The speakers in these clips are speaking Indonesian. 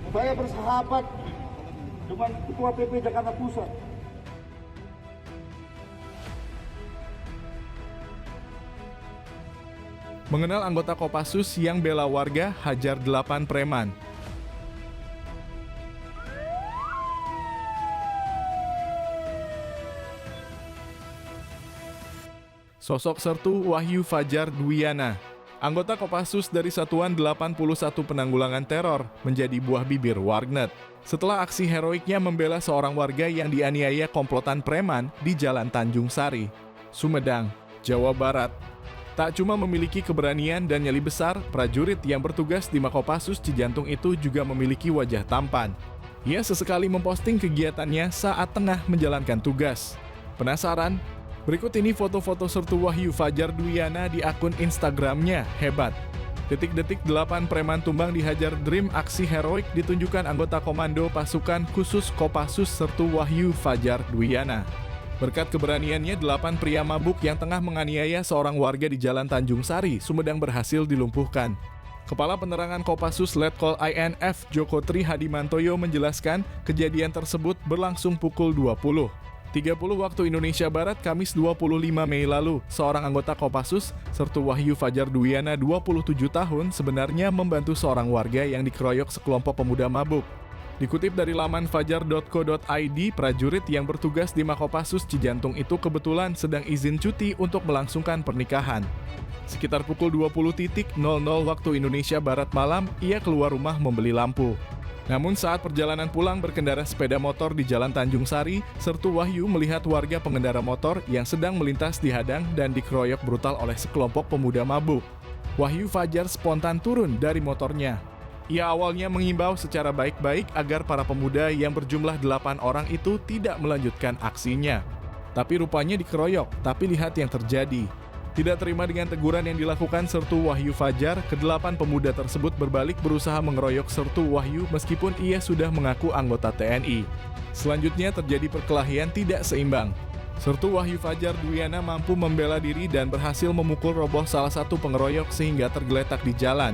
Saya bersahabat dengan Ketua PP Jakarta Pusat. Mengenal anggota Kopassus yang bela warga hajar 8 preman. Sosok Sertu Wahyu Fajar Dwiana, anggota Kopassus dari Satuan 81 Penanggulangan Teror, menjadi buah bibir warganet setelah aksi heroiknya membela seorang warga yang dianiaya komplotan preman di Jalan Tanjung Sari, Sumedang, Jawa Barat. Tak cuma memiliki keberanian dan nyali besar, prajurit yang bertugas di Makopassus Cijantung itu juga memiliki wajah tampan. Ia sesekali memposting kegiatannya saat tengah menjalankan tugas. Penasaran? Berikut ini foto-foto Sertu Wahyu Fajar Dwiana di akun Instagramnya. Hebat! Detik-detik 8 preman tumbang dihajar Dream aksi heroik ditunjukkan anggota komando pasukan khusus Kopassus Sertu Wahyu Fajar Dwiana. Berkat keberaniannya, 8 pria mabuk yang tengah menganiaya seorang warga di Jalan Tanjung Sari, Sumedang berhasil dilumpuhkan. Kepala Penerangan Kopassus Letkol INF Joko Tri Hadimantoyo menjelaskan kejadian tersebut berlangsung pukul 20.30 waktu Indonesia Barat Kamis 25 Mei lalu. Seorang anggota Kopassus, Sertu Wahyu Fajar Dwiana 27 tahun, sebenarnya membantu seorang warga yang dikeroyok sekelompok pemuda mabuk. Dikutip dari laman fajar.co.id, prajurit yang bertugas di Makopassus Cijantung itu kebetulan sedang izin cuti untuk melangsungkan pernikahan. Sekitar pukul 20.00 waktu Indonesia Barat malam, ia keluar rumah membeli lampu. Namun saat perjalanan pulang berkendara sepeda motor di Jalan Tanjung Sari, Sertu Wahyu melihat warga pengendara motor yang sedang melintas dihadang dan dikeroyok brutal oleh sekelompok pemuda mabuk. Wahyu Fajar spontan turun dari motornya. Ia awalnya mengimbau secara baik-baik agar para pemuda yang berjumlah 8 orang itu tidak melanjutkan aksinya. Tapi rupanya dikeroyok, tapi lihat yang terjadi. Tidak terima dengan teguran yang dilakukan Sertu Wahyu Fajar, ke-8 pemuda tersebut berbalik berusaha mengeroyok Sertu Wahyu meskipun ia sudah mengaku anggota TNI. Selanjutnya terjadi perkelahian tidak seimbang. Sertu Wahyu Fajar Dwiana mampu membela diri dan berhasil memukul roboh salah satu pengeroyok sehingga tergeletak di jalan.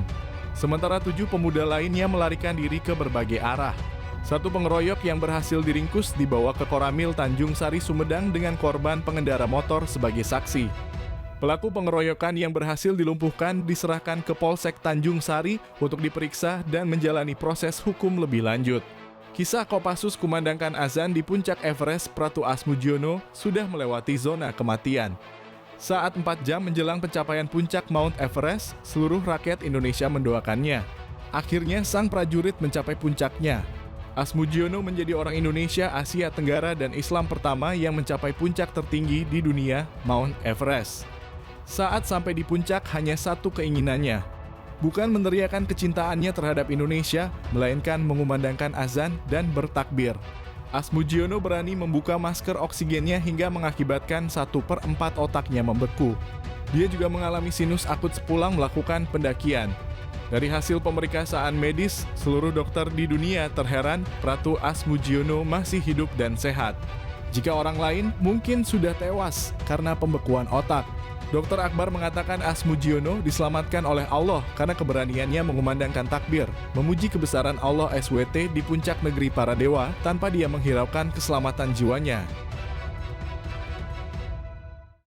Sementara 7 pemuda lainnya melarikan diri ke berbagai arah. Satu pengeroyok yang berhasil diringkus dibawa ke Koramil Tanjung Sari Sumedang dengan korban pengendara motor sebagai saksi. Pelaku pengeroyokan yang berhasil dilumpuhkan diserahkan ke Polsek Tanjung Sari untuk diperiksa dan menjalani proses hukum lebih lanjut. Kisah Kopassus kumandangkan azan di puncak Everest Pratu Asmujiono sudah melewati zona kematian. Saat 4 jam menjelang pencapaian puncak Mount Everest, seluruh rakyat Indonesia mendoakannya. Akhirnya sang prajurit mencapai puncaknya. Asmujiono menjadi orang Indonesia, Asia Tenggara, dan Islam pertama yang mencapai puncak tertinggi di dunia, Mount Everest. Saat sampai di puncak hanya satu keinginannya, bukan meneriakan kecintaannya terhadap Indonesia, melainkan mengumandangkan azan dan bertakbir. Asmujiono berani membuka masker oksigennya hingga mengakibatkan 1/4 otaknya membeku. Dia juga mengalami sinus akut sepulang melakukan pendakian. Dari hasil pemeriksaan medis, seluruh dokter di dunia terheran Pratu Asmujiono masih hidup dan sehat. Jika orang lain mungkin sudah tewas karena pembekuan otak. Dr. Akbar mengatakan Asmujiono diselamatkan oleh Allah karena keberaniannya mengumandangkan takbir, memuji kebesaran Allah SWT di puncak negeri para dewa tanpa dia menghiraukan keselamatan jiwanya.